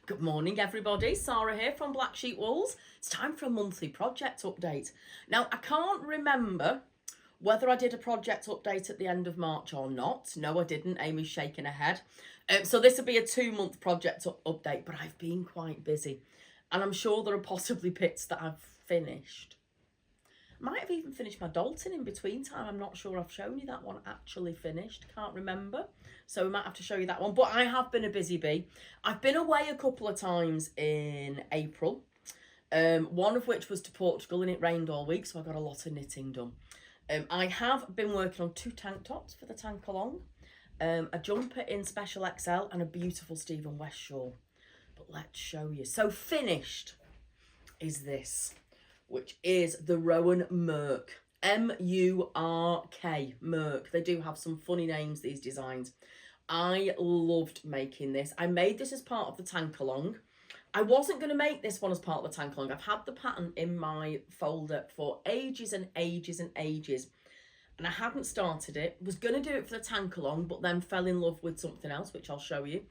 Good morning everybody, Sara here from Blacksheepwools. It's time for a monthly project update. Now I can't remember whether I did a project update at the end of March or not. No I didn't, Amy's shaking her head. So this will be a 2-month project update, but I've been quite busy. And I'm sure there are possibly bits that I've finished. Might have even finished my Dalton in between time. I'm not sure I've shown you that one actually finished. Can't remember. So we might have to show you that one. But I have been a busy bee. I've been away a couple of times in April. One of which was to Portugal and it rained all week. So I got a lot of knitting done. I have been working on 2 tank tops for the tank along. A jumper in Special XL and a beautiful Stephen West Shawl. But let's show you. So finished is this, which is the Rowan Murk. M-U-R-K, Merc. They do have some funny names, these designs. I loved making this. I made this as part of the tank along. I wasn't going to make this one as part of the tank along. I've had the pattern in my folder for ages and ages and ages. And I hadn't started it. Was going to do it for the tank along, but then fell in love with something else, which I'll show you.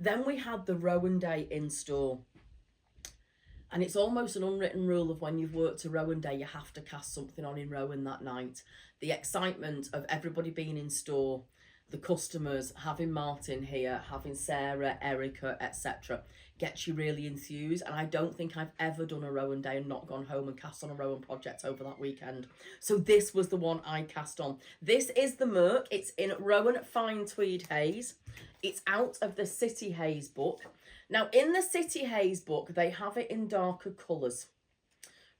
Then we had the Rowan Day in store. And it's almost an unwritten rule of when you've worked a Rowan Day, you have to cast something on in Rowan that night. The excitement of everybody being in store, the customers, having Martin here, having Sara, Erica, etc. gets you really enthused. And I don't think I've ever done a Rowan Day and not gone home and cast on a Rowan project over that weekend. So this was the one I cast on. This is the Merc. It's in Rowan Fine Tweed Haze. It's out of the City Haze book. Now, in the City Haze book, they have it in darker colours.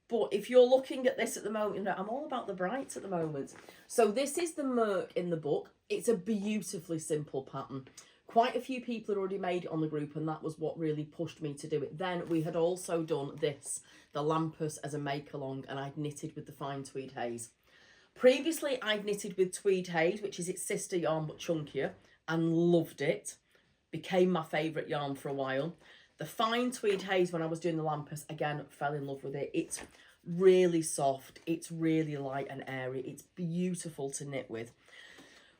But if you're looking at this at the moment, you know, I'm all about the brights at the moment. So this is the Merc in the book. It's a beautifully simple pattern. Quite a few people had already made it on the group, and that was what really pushed me to do it. Then we had also done this, the Lampus, as a make-along, and I'd knitted with the Fine Tweed Haze. Previously, I'd knitted with Tweed Haze, which is its sister yarn but chunkier, and loved it. Became my favourite yarn for a while. The Fine Tweed Haze, when I was doing the Lampus, again, fell in love with it. It's really soft. It's really light and airy. It's beautiful to knit with.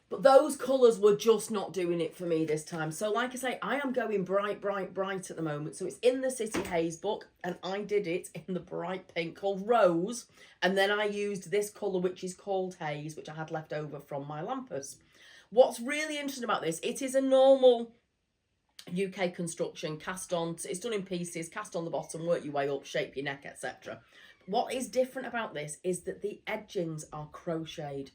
But those colours were just not doing it for me this time. So like I say, I am going bright, bright, bright at the moment. So it's in the City Haze book, and I did it in the bright pink called Rose. And then I used this colour, which is called Haze, which I had left over from my Lampus. What's really interesting about this, it is a normal UK construction, cast on, it's done in pieces, cast on the bottom, work your way up, shape your neck, etc. What is different about this is that the edgings are crocheted.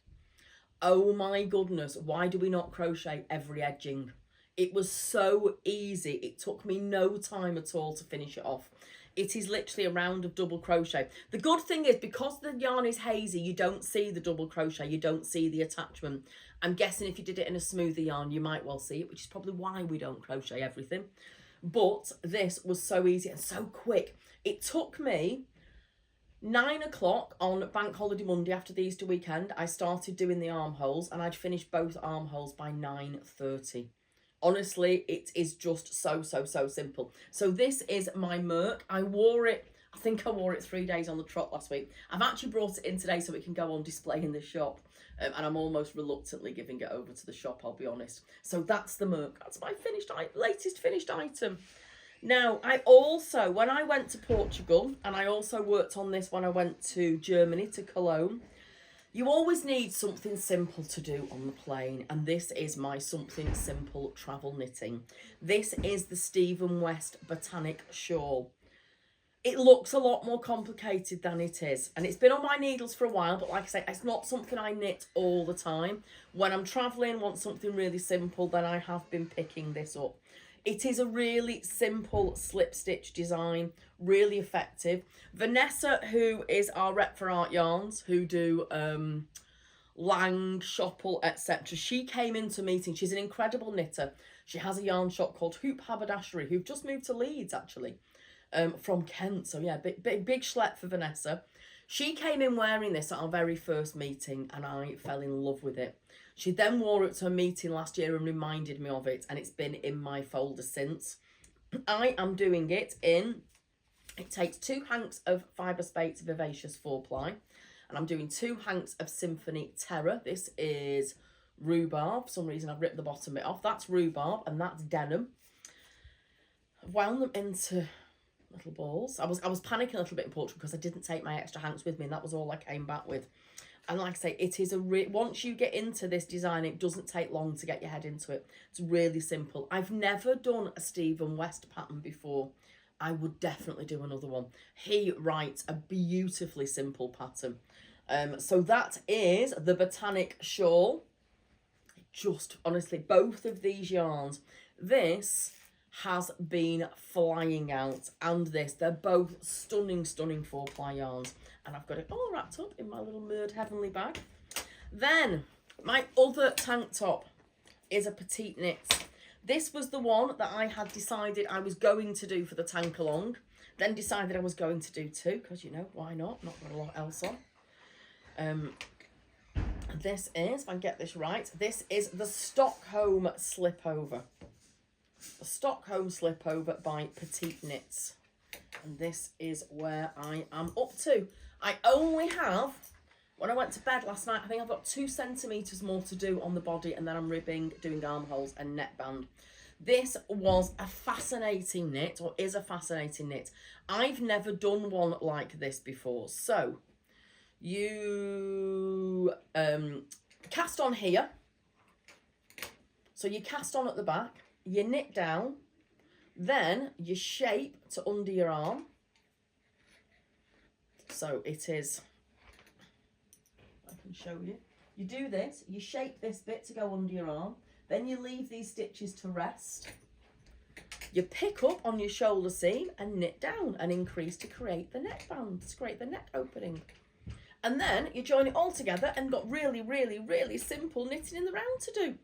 Oh my goodness, why do we not crochet every edging? It was so easy. It took me no time at all to finish it off. It is literally a round of double crochet. The good thing is, because the yarn is hazy, you don't see the double crochet, you don't see the attachment. I'm guessing if you did it in a smoother yarn, you might well see it, which is probably why we don't crochet everything. But this was so easy and so quick. It took me 9 o'clock on Bank Holiday Monday after the Easter weekend. I started doing the armholes, and I'd finished both armholes by 9:30. Honestly, it is just so simple. So this is my Merc. I wore it, I think I wore it 3 days on the trot last week. I've actually brought it in today so it can go on display in the shop. And I'm almost reluctantly giving it over to the shop, I'll be honest. So that's the Merc. That's my latest finished item. Now, I also, when I went to Portugal, and I also worked on this when I went to Germany, to Cologne, you always need something simple to do on the plane, and this is my something simple travel knitting. This is the Stephen West Botanic Shawl. It looks a lot more complicated than it is, and it's been on my needles for a while, but like I say, it's not something I knit all the time. When I'm travelling, want something really simple, then I have been picking this up. It is a really simple slip stitch design, really effective. Vanessa, who is our rep for Art Yarns, who do Lang, Shoppel, etc. She came into meeting. She's an incredible knitter. She has a yarn shop called Hoop Haberdashery, who've just moved to Leeds actually, from Kent. So yeah, big schlep for Vanessa. She came in wearing this at our very first meeting, and I fell in love with it. She then wore it to a meeting last year and reminded me of it, and it's been in my folder since. I am doing it in, it takes 2 hanks of Fibre Spates Vivacious 4-ply, and I'm doing 2 hanks of Symphony Terror. This is rhubarb. For some reason I've ripped the bottom bit off. That's rhubarb, and that's denim. I've wound them into little balls. I was panicking a little bit in Portugal because I didn't take my extra hanks with me, and that was all I came back with. And like I say, it is once you get into this design, it doesn't take long to get your head into it. It's really simple. I've never done a Stephen West pattern before. I would definitely do another one. He writes a beautifully simple pattern. So that is the Botanic Shawl. Just honestly, both of these yarns, this has been flying out, and this, they're both stunning 4-ply yarns, and I've got it all wrapped up in my little Merc Heavenly bag. Then my other tank top is a PetiteKnit. This was the one that I had decided I was going to do for the tank along, then decided I was going to do two, because you know, why not got a lot else on. This is, if I can get this right, this is the Stockholm Slipover. The Stockholm Slipover by PetiteKnit. And this is where I am up to. I only have, when I went to bed last night, I think I've got 2 centimetres more to do on the body, and then I'm ribbing, doing armholes and neckband. This was a fascinating knit, or is a fascinating knit. I've never done one like this before. So you cast on here. So you cast on at the back, you knit down, then you shape to under your arm. So it is, I can show you. You do this, you shape this bit to go under your arm, then you leave these stitches to rest. You pick up on your shoulder seam and knit down and increase to create the neckband, to create the neck opening. And then you join it all together and got really, really simple knitting in the round to do.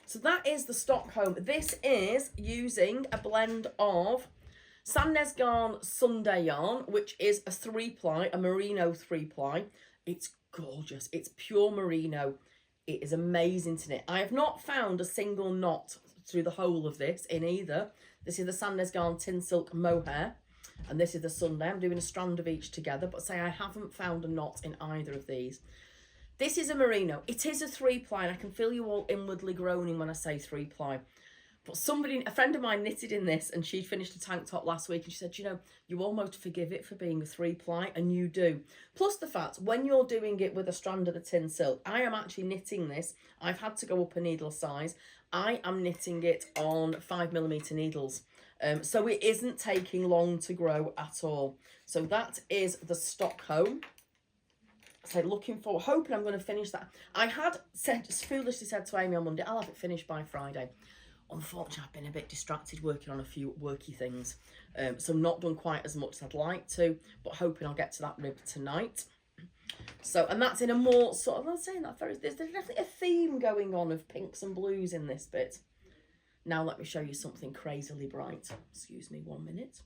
So that is the Stockholm. This is using a blend of Sandnes Garn Sunday yarn, which is a 3-ply, a merino 3-ply. It's gorgeous. It's pure merino. It is amazing to knit. I have not found a single knot through the whole of this in either. This is the Sandnes Garn Tin Silk Mohair, and this is the Sunday. I'm doing a strand of each together, but say I haven't found a knot in either of these. This is a merino. It is a 3-ply, and I can feel you all inwardly groaning when I say 3-ply. But a friend of mine knitted in this, and she'd finished a tank top last week, and she said, you know, you almost forgive it for being a 3-ply, and you do. Plus the fact, when you're doing it with a strand of the tin silk, I am actually knitting this. I've had to go up a needle size. I am knitting it on 5mm needles. So it isn't taking long to grow at all. So that is the Stockholm. So looking forward, hoping I'm going to finish that. I had foolishly said to Amy on Monday, I'll have it finished by Friday. Unfortunately, I've been a bit distracted working on a few worky things. So not done quite as much as I'd like to, but hoping I'll get to that rib tonight. So, and that's in a more sort of, I'm saying that there's definitely a theme going on of pinks and blues in this bit. Now let me show you something crazily bright. Excuse me 1 minute.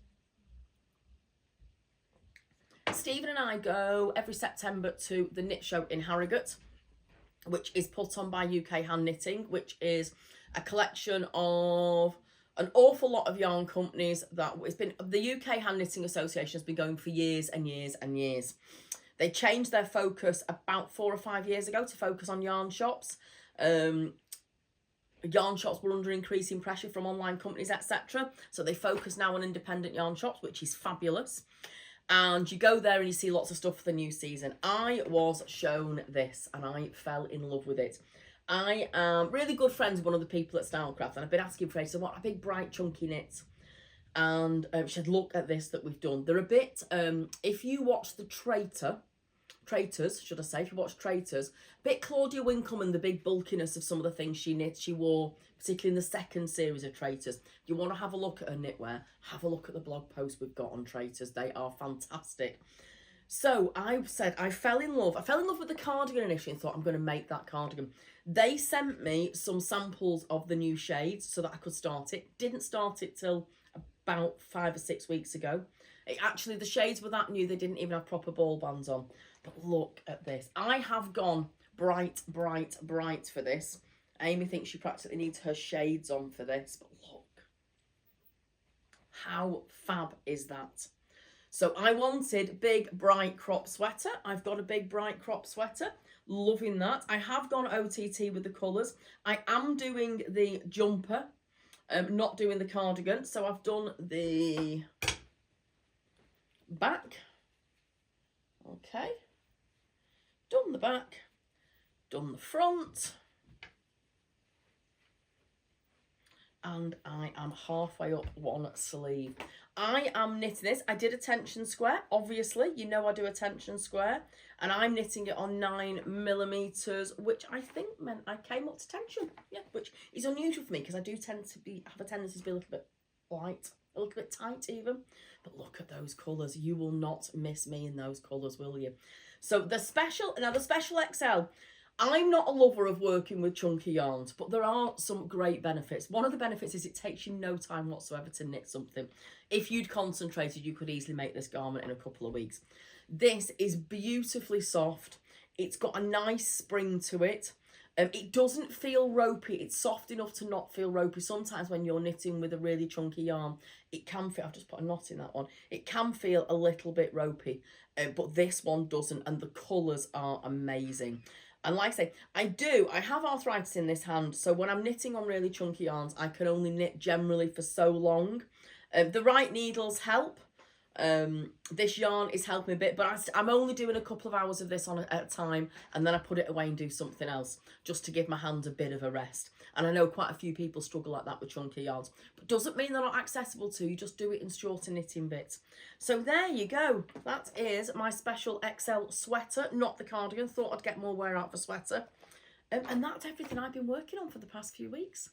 Stephen and I go every September to the Knit Show in Harrogate, which is put on by UK Hand Knitting, which is a collection of an awful lot of yarn companies that it's been, the UK Hand Knitting Association has been going for years and years and years. They changed their focus about 4 or 5 years ago to focus on yarn shops. Yarn shops were under increasing pressure from online companies, etc. So they focus now on independent yarn shops, which is fabulous. And you go there and you see lots of stuff for the new season. I was shown this and I fell in love with it. I am really good friends with one of the people at Stylecraft, and I've been asking for it. So what a big bright chunky knit. And she said, look at this that we've done. They're a bit, if you watch the Traitors, should I say, if you watch Traitors, a bit Claudia Winkleman, the big bulkiness of some of the things she knit, she wore, particularly in the second series of Traitors. If you want to have a look at her knitwear, have a look at the blog post we've got on Traitors. They are fantastic. So I said, I fell in love with the cardigan initially and thought, I'm going to make that cardigan. They sent me some samples of the new shades so that I could start it. Didn't start it till about 5 or 6 weeks ago. Actually, the shades were that new, they didn't even have proper ball bands on. But look at this. I have gone bright for this. Amy thinks she practically needs her shades on for this. But look, how fab is that? So I wanted big, bright crop sweater. I've got a big, bright crop sweater. Loving that. I have gone OTT with the colours. I am doing the jumper not doing the cardigan. So I've done the back. Okay. Done the back. Done the front. And I am halfway up one sleeve. I am knitting this. I did a tension square, obviously. You know I do a tension square. And I'm knitting it on 9mm, which I think meant I came up to tension. Yeah, which is unusual for me because I do tend to have a tendency to be a little bit light, a little bit tight even. But look at those colours. You will not miss me in those colours, will you? So the special XL, I'm not a lover of working with chunky yarns, but there are some great benefits. One of the benefits is it takes you no time whatsoever to knit something. If you'd concentrated, you could easily make this garment in a couple of weeks. This is beautifully soft. It's got a nice spring to it. It doesn't feel ropey. It's soft enough to not feel ropey. Sometimes when you're knitting with a really chunky yarn, it can feel, I've just put a knot in that one, it can feel a little bit ropey, but this one doesn't, and the colours are amazing. And like I say, I have arthritis in this hand, so when I'm knitting on really chunky yarns, I can only knit generally for so long. The right needles help. This yarn is helping a bit, but I'm only doing a couple of hours of this at a time, and then I put it away and do something else, just to give my hands a bit of a rest. And I know quite a few people struggle like that with chunky yarns, but doesn't mean they're not accessible to you. Just do it in shorter knitting bits. So there you go. That is my special XL sweater, not the cardigan. Thought I'd get more wear out for sweater. And that's everything I've been working on for the past few weeks.